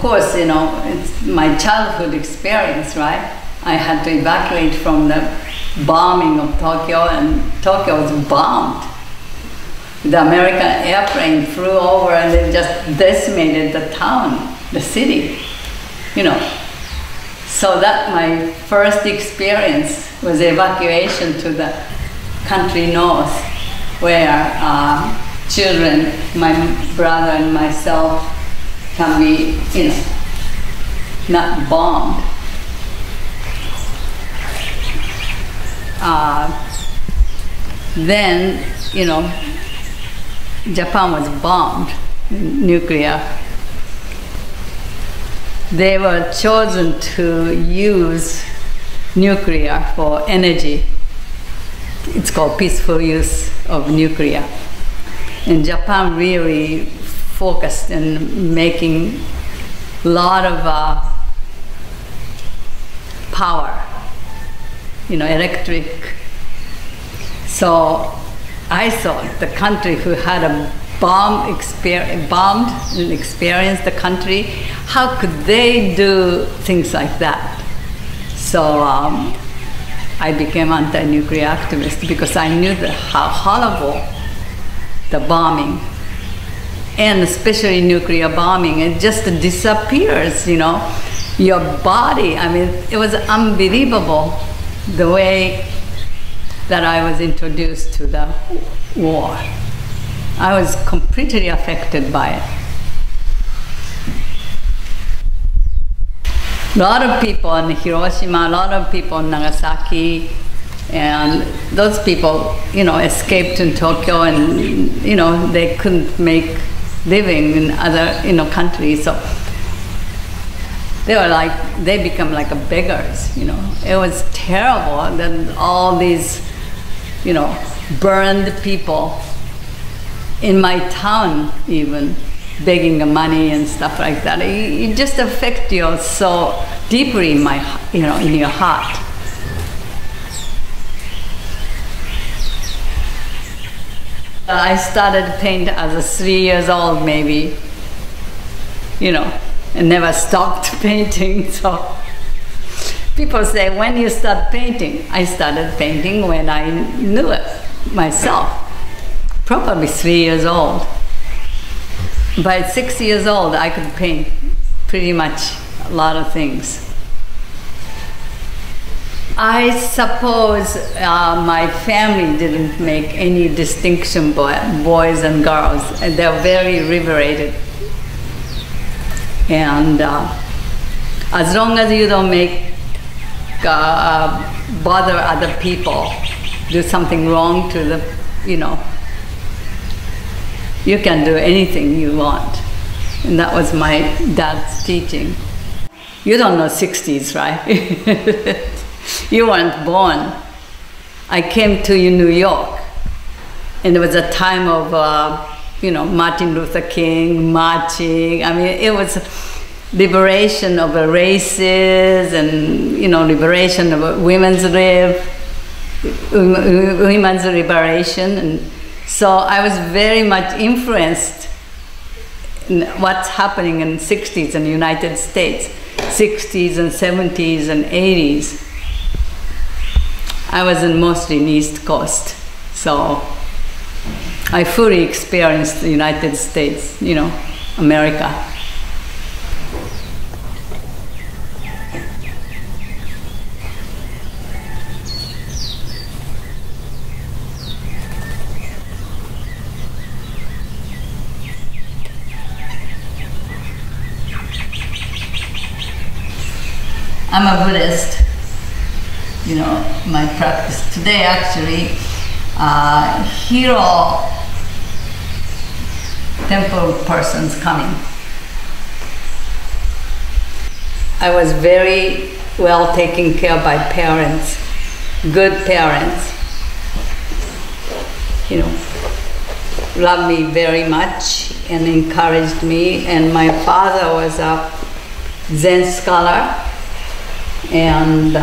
course, you know, it's my childhood experience, right? I had to evacuate from the bombing of Tokyo, and Tokyo was bombed. The American airplane flew over and it just decimated the town, the city, you know. So that my first experience was evacuation to the country north, where children, my brother and myself, can be, you know, not bombed. Then, you know, Japan was bombed, nuclear. They were chosen to use nuclear for energy. It's called peaceful use of nuclear. And Japan really focused in making a lot of power, you know, electric. So I thought the country who had a bombed and experienced the country, how could they do things like that? So I became anti-nuclear activist because I knew how horrible the bombing, and especially nuclear bombing, it just disappears, you know, your body. I mean, it was unbelievable the way that I was introduced to the war. I was completely affected by it. A lot of people in Hiroshima, a lot of people in Nagasaki, and those people, you know, escaped in Tokyo, and, you know, they couldn't make living in other, you know, countries. So they were like, they become like a beggars, you know. It was terrible. And then all these, you know, burned people in my town even, begging the money and stuff like that. It just affects you so deeply in my, you know, in your heart. I started paint as 3 years old, maybe, you know, and never stopped painting. So people say, when you start painting? I started painting when I knew it myself, probably 3 years old. By 6 years old, I could paint pretty much a lot of things. I suppose my family didn't make any distinction between boys and girls. They're very liberated. And as long as you don't make bother other people, do something wrong to the, you know, you can do anything you want. And that was my dad's teaching. You don't know 60s, right? You weren't born. I came to New York, and it was a time of, you know, Martin Luther King marching. I mean, it was liberation of the races, and, you know, liberation of women's liberation. And so I was very much influenced in what's happening in the 60s in the United States, 60s and 70s and 80s. I was mostly in the East Coast, so I fully experienced the United States, you know, America. I'm a Buddhist. You know, my practice today actually, hero temple persons coming. I was very well taken care of by parents, good parents, you know, loved me very much and encouraged me. And my father was a Zen scholar, and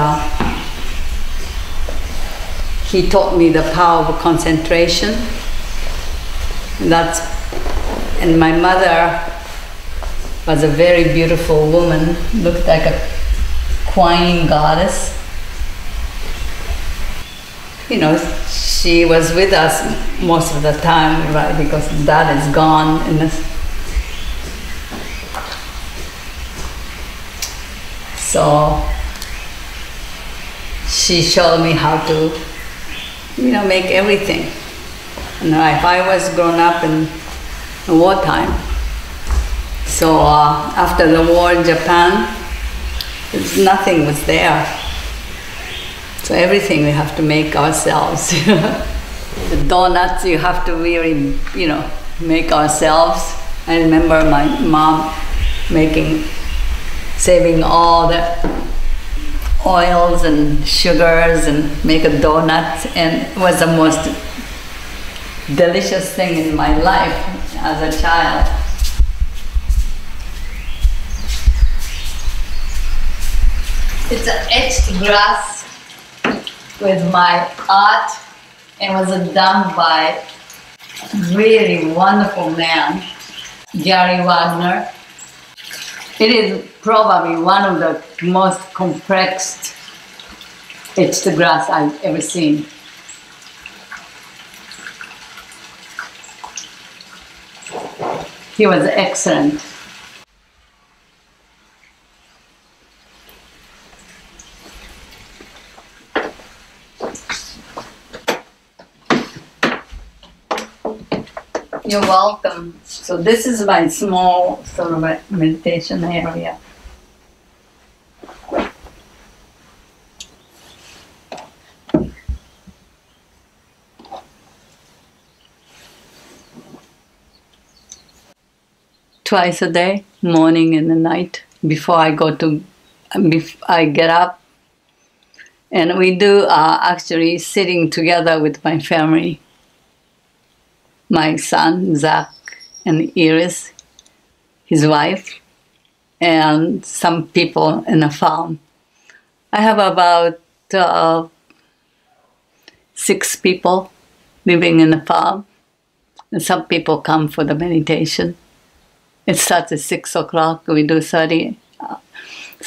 he taught me the power of concentration. And my mother was a very beautiful woman, looked like a queen goddess. You know, she was with us most of the time, right? Because dad is gone. So she showed me how to, you know, make everything. You know, if I was grown up in wartime, so after the war in Japan, nothing was there. So everything we have to make ourselves. The donuts you have to really, you know, make ourselves. I remember my mom saving all the oils and sugars and make a donut, and it was the most delicious thing in my life as a child. It's an etched glass with my art, and was done by really wonderful man, Gary Wagner. It is probably one of the most complex etched glass I've ever seen. He was excellent. You're welcome. So this is my small sort of a meditation area. Twice a day, morning and the night, before I get up. And we do actually sitting together with my family. My son, Zach, and Iris, his wife, and some people in the farm. I have about 6 people living in the farm, and some people come for the meditation. It starts at 6 o'clock. We do 30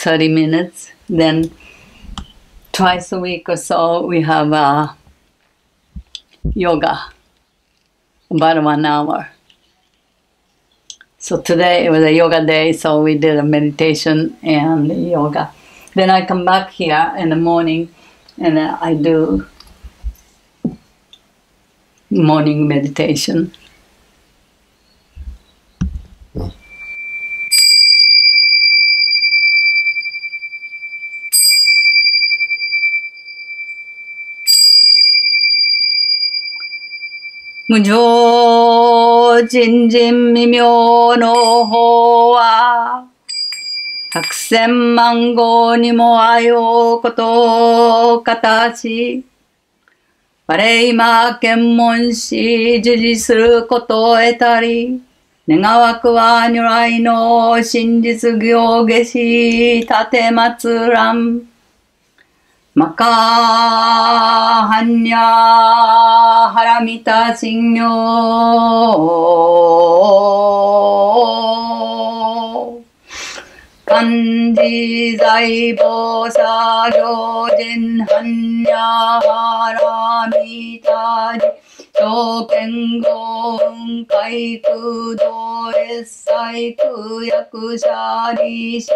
minutes. Then twice a week or so, we have yoga. About 1 hour. So today it was a yoga day, so we did a meditation and yoga. Then I come back here in the morning and I do morning meditation.無常人人未妙の法は百千万号にもあようことかたし我今検問し受持することを得たり願わくは如来の真実行下し立て祭らんマカハンニャハラミタ信行漢字財宝作業人ハンニャハラミタジ証券語運海空道越西空役者利子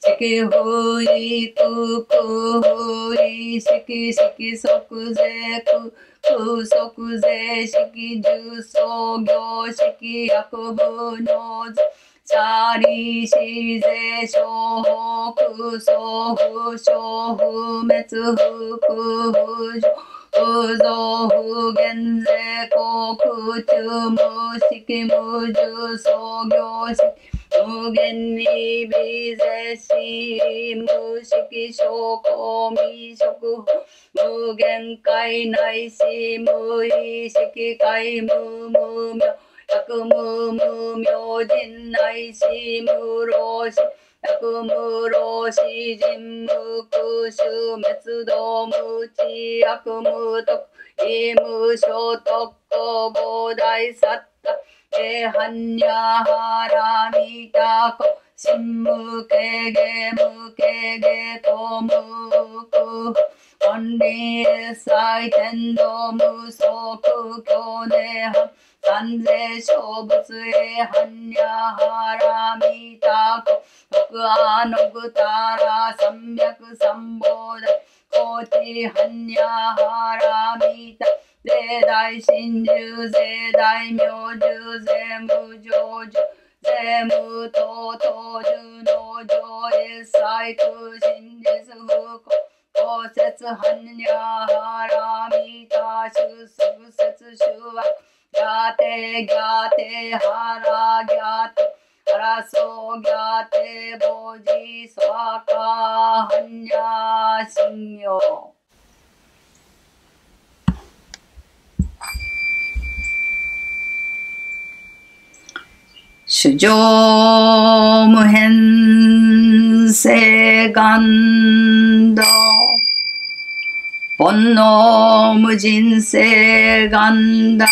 式不意空空不意式式即税空空即税式重創業式薬部の税サリシ税商法空総不商不滅不空不上不増不減税航空中無式無重創業式無限に微税し無式証拠未食無限界内し無意識界無無明百無無明人内し無老死百無老死人無空襲滅道無知悪無徳異無所得五大サッタ般若波羅蜜多故 신무케게 무케게 도무쿠 원리사이 텐도 무소쿠 교내함 산세 쇼부스에 한야하라미타코 덕아노구타라 삼脈삼보다 고티 한야하라미타 세다이 신주 세다이 묘주 세무조주 세무토토주 노조에사이 구신지수고 고세츠 한야하라미타 슈수세츠 슈와 갸테 갸테 하라 갸테 하라소 갸테 보지 스와카 한야 신요 수조무hen세간도 본노무진세간당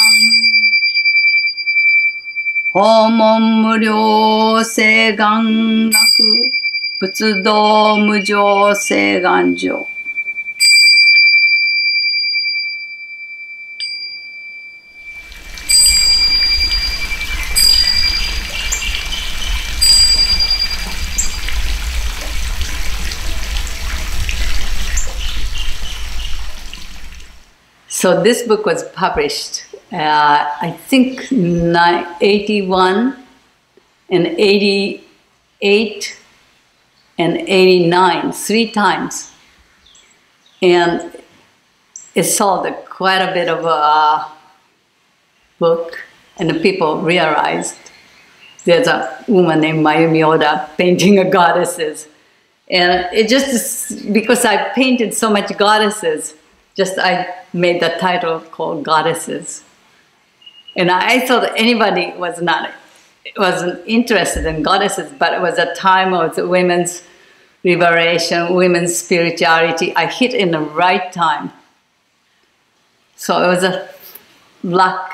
호몸무료세강나크仏道無常世願上 So this book was published, I think 81 and 88 and 89, 3 times. And it sold quite a bit of a book, and the people realized there's a woman named Mayumi Oda painting a goddesses. And it just, because I painted so much goddesses, just I made the title called Goddesses. And I thought anybody wasn't interested in goddesses, but it was a time of women's liberation, women's spirituality. I hit in the right time. So it was a luck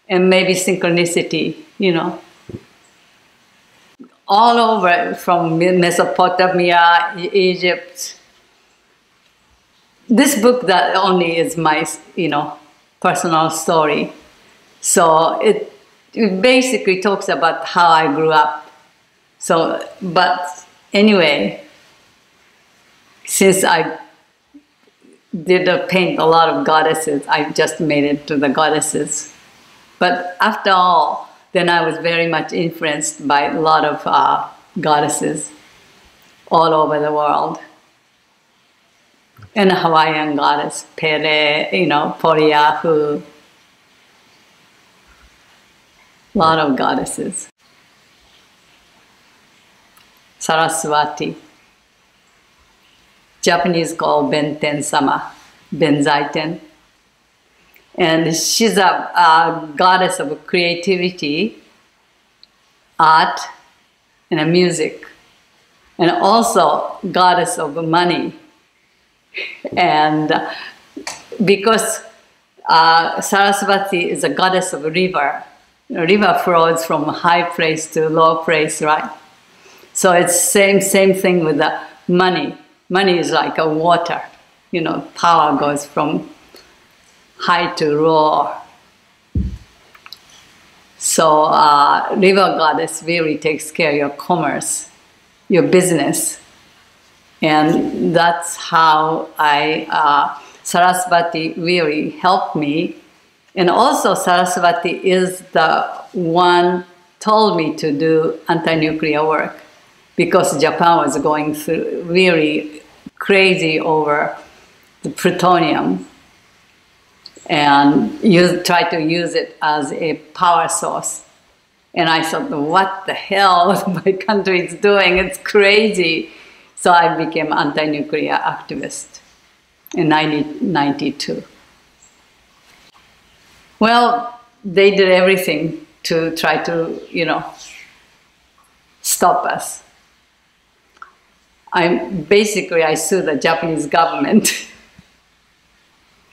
and maybe synchronicity, you know. All over from Mesopotamia, Egypt. This book that only is my, you know, personal story. So it basically talks about how I grew up. So, but anyway, since I did paint a lot of goddesses, I just made it to the goddesses. But after all, then I was very much influenced by a lot of goddesses all over the world. And a Hawaiian goddess, Pele, you know, Poriyahu, a lot of goddesses. Saraswati, Japanese called Benten-sama, Benzaiten. And she's a goddess of creativity, art, and music. And also goddess of money. And because Saraswati is a goddess of river, river flows from high place to low place, right? So it's same thing with the money. Money is like a water, you know, power goes from high to low. So river goddess really takes care of your commerce, your business. And that's how Saraswati really helped me. And also Saraswati is the one told me to do anti-nuclear work because Japan was going through really crazy over the plutonium and try to use it as a power source. And I thought, what the hell my country is doing? It's crazy. So I became anti-nuclear activist in 1992. Well, they did everything to try to, you know, stop us. I sued the Japanese government.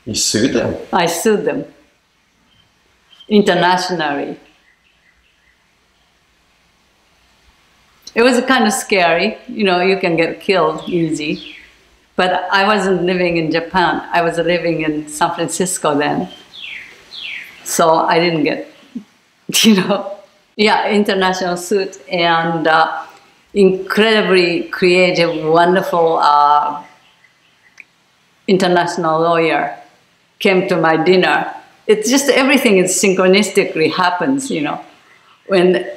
You sued them? I sued them internationally. It was kind of scary, you know, you can get killed easy. But I wasn't living in Japan, I was living in San Francisco then. So I didn't get, you know, yeah, international suit and incredibly creative, wonderful international lawyer came to my dinner. It's just everything is synchronistically happens, you know, when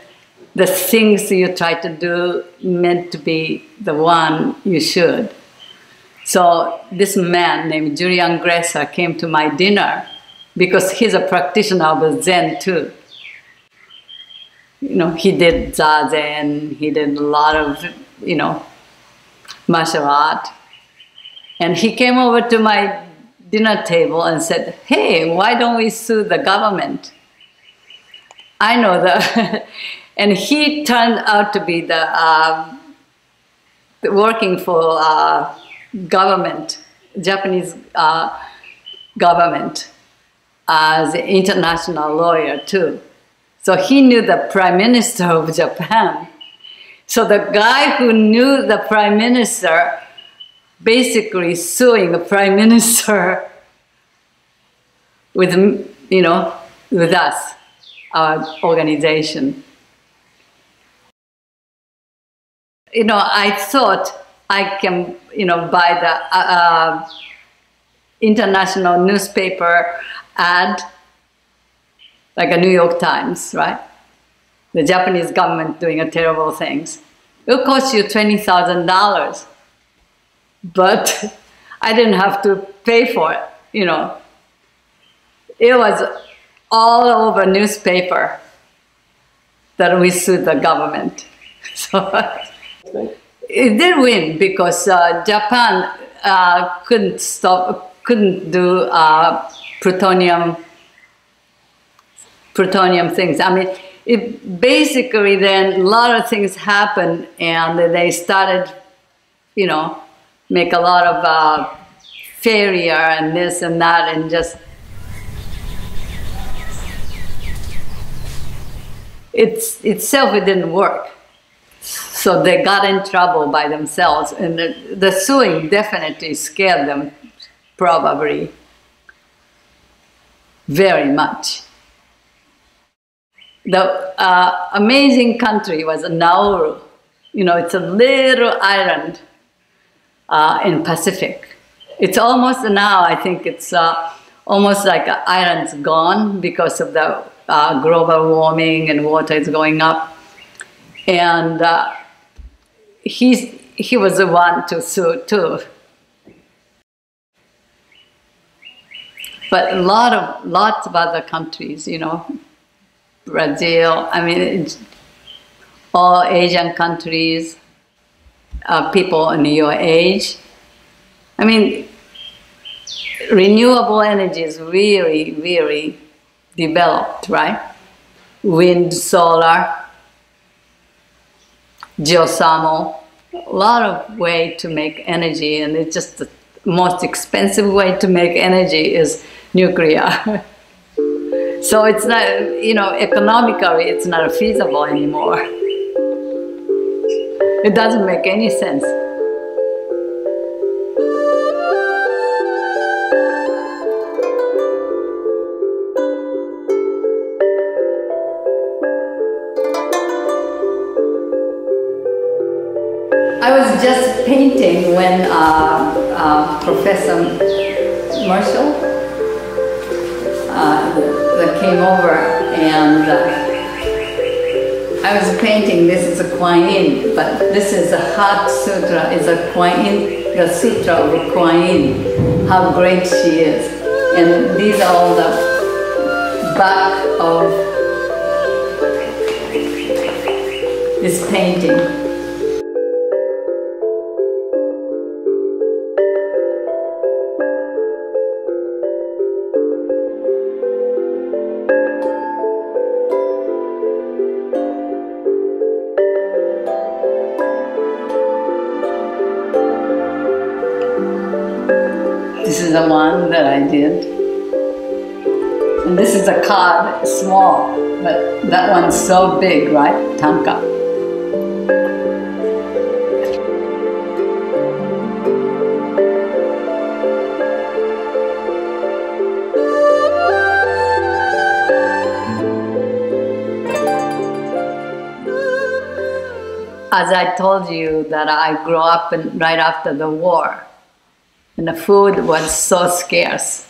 the things you try to do meant to be the one you should. So this man named Julian Gresser came to my dinner because he's a practitioner of Zen too. You know, he did Zazen, he did a lot of, you know, martial art. And he came over to my dinner table and said, hey, why don't we sue the government? I know that. And he turned out to be the working for government, Japanese government, as an international lawyer too. So he knew the Prime Minister of Japan. So the guy who knew the Prime Minister basically suing the Prime Minister with, you know, with us, our organization. You know, I thought I can, you know, buy the international newspaper ad, like a New York Times, right? The Japanese government doing terrible things. It'll cost you $20,000. But I didn't have to pay for it, you know. It was all over newspaper that we sued the government. So it did win because Japan couldn't do plutonium things. I mean, it basically then a lot of things happened and they started, you know, make a lot of failure and this and that and just itself it didn't work. So they got in trouble by themselves and the suing definitely scared them probably very much. The amazing country was Nauru. You know, it's a little island in Pacific. It's almost now, I think it's almost like an island's gone because of the global warming and water is going up. And he was the one to sue too. But lots of other countries, you know, Brazil, I mean, all Asian countries, people in your age. I mean, renewable energy is really, really developed, right? Wind, solar, geothermal, a lot of way to make energy, and it's just the most expensive way to make energy is nuclear. So it's not, you know, economically it's not feasible anymore. It doesn't make any sense. I was just painting when Professor Marshall that came over, and I was painting. This is a Kuan Yin, but this is a Heart Sutra. Is a Kuan Yin, the Sutra of Kuan Yin. How great she is, and these are all the back of this painting. This is the one that I did. And this is a card, small, but that one's so big, right? Tanka. As I told you that I grew up right after the war, and the food was so scarce.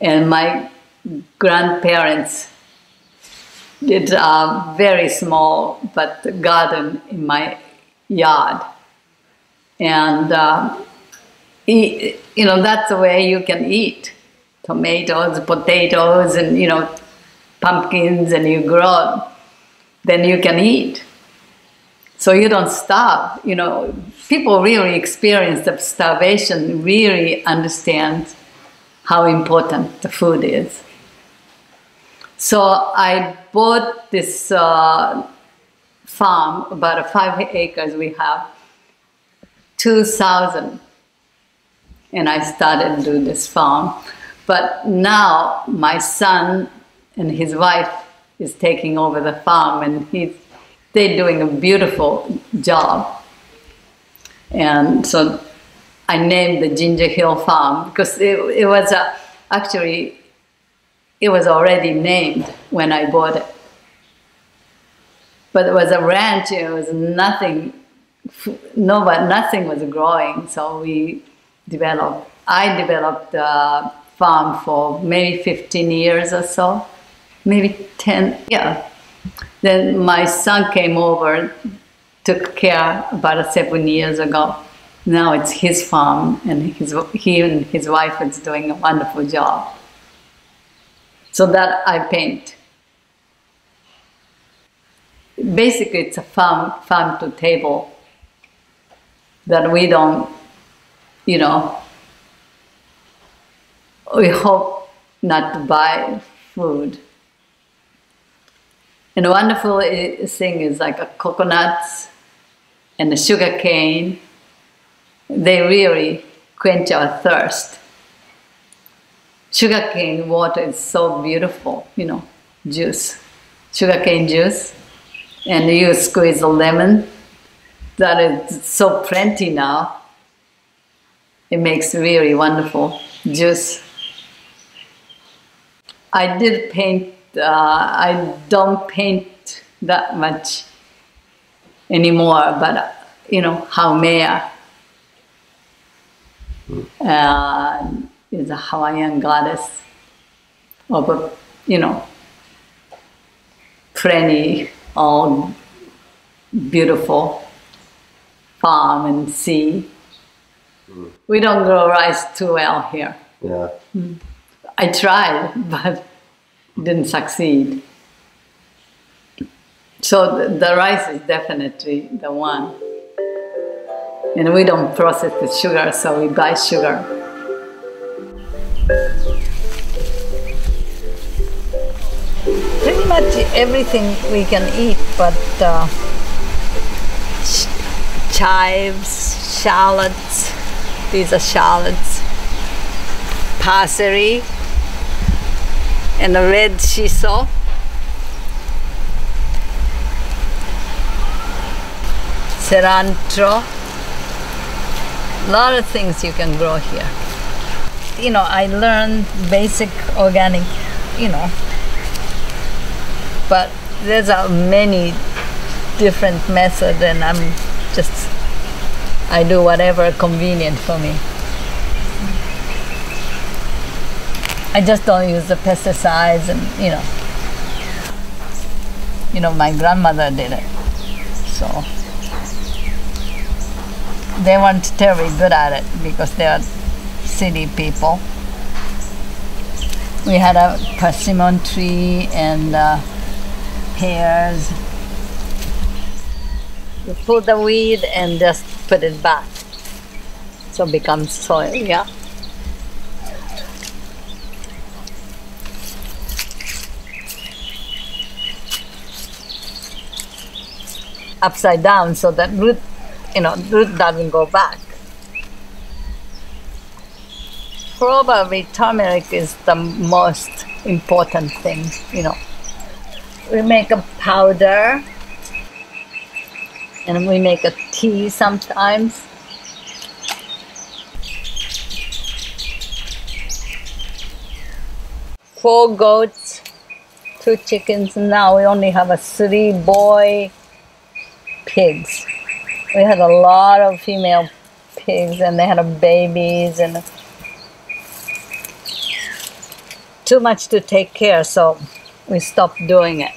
And my grandparents did a very small but garden in my yard. And that's the way you can eat. Tomatoes, potatoes, and pumpkins, and you grow, then you can eat. So you don't starve. People really experience the starvation, really understand how important the food is. So I bought this farm, about 5 acres we have, 2000. And I started to do this farm. But now my son and his wife is taking over the farm, and they're doing a beautiful job. And so I named the Ginger Hill Farm because it was actually, it was already named when I bought it. But it was a ranch, it was nothing was growing, so I developed the farm for maybe 15 years or so, maybe 10, yeah. Then my son came over, took care about 7 years ago. Now it's his farm, and he and his wife is doing a wonderful job. So that I paint. Basically, it's a farm to table that we don't, we hope not to buy food. And the wonderful thing is like coconuts and the sugar cane. They really quench our thirst. Sugar cane water is so beautiful, juice, sugar cane juice. And you squeeze a lemon. That is so plenty now. It makes really wonderful juice. I did paint. I don't paint that much anymore, but Haumea is a Hawaiian goddess of a, plenty, all beautiful farm and sea. We don't grow rice too well here. Yeah. I tried, but didn't succeed. So the rice is definitely the one. And we don't process the sugar, so we buy sugar. Pretty much everything we can eat, but chives, shallots, these are shallots, parsley, and the red shiso, cilantro, a lot of things you can grow here. I learned basic organic, but there's many different methods, and I do whatever convenient for me. I just don't use the pesticides, and my grandmother did it, so they weren't terribly good at it because they are city people. We had a persimmon tree and pears. You pull the weed and just put it back, so it becomes soil. Yeah. Upside down so that root doesn't go back. Probably turmeric is the most important thing, We make a powder And we make a tea sometimes. 4 goats, 2 chickens. Now we only have 3 boy pigs. We had a lot of female pigs, and they had babies, and too much to take care, so we stopped doing it.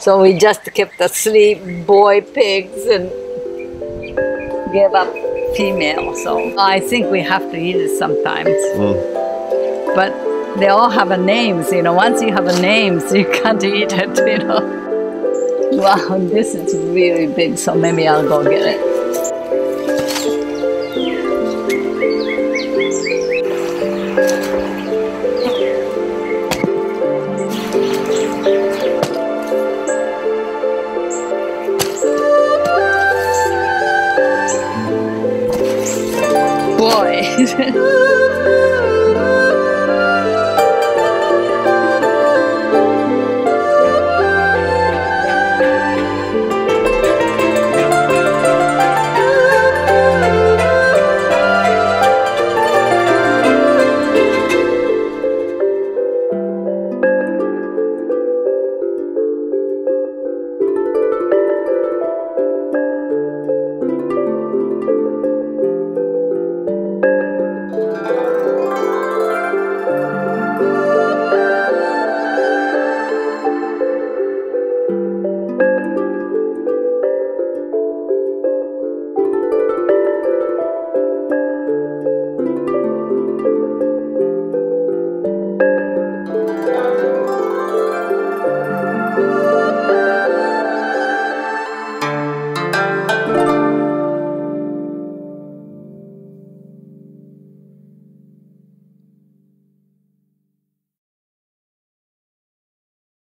So we just kept the 3 boy pigs and gave up female. So I think we have to eat it sometimes. But they all have names, you know. Once you have names, you can't eat it, you know. Wow, this is really big, so maybe I'll go get it. Boy.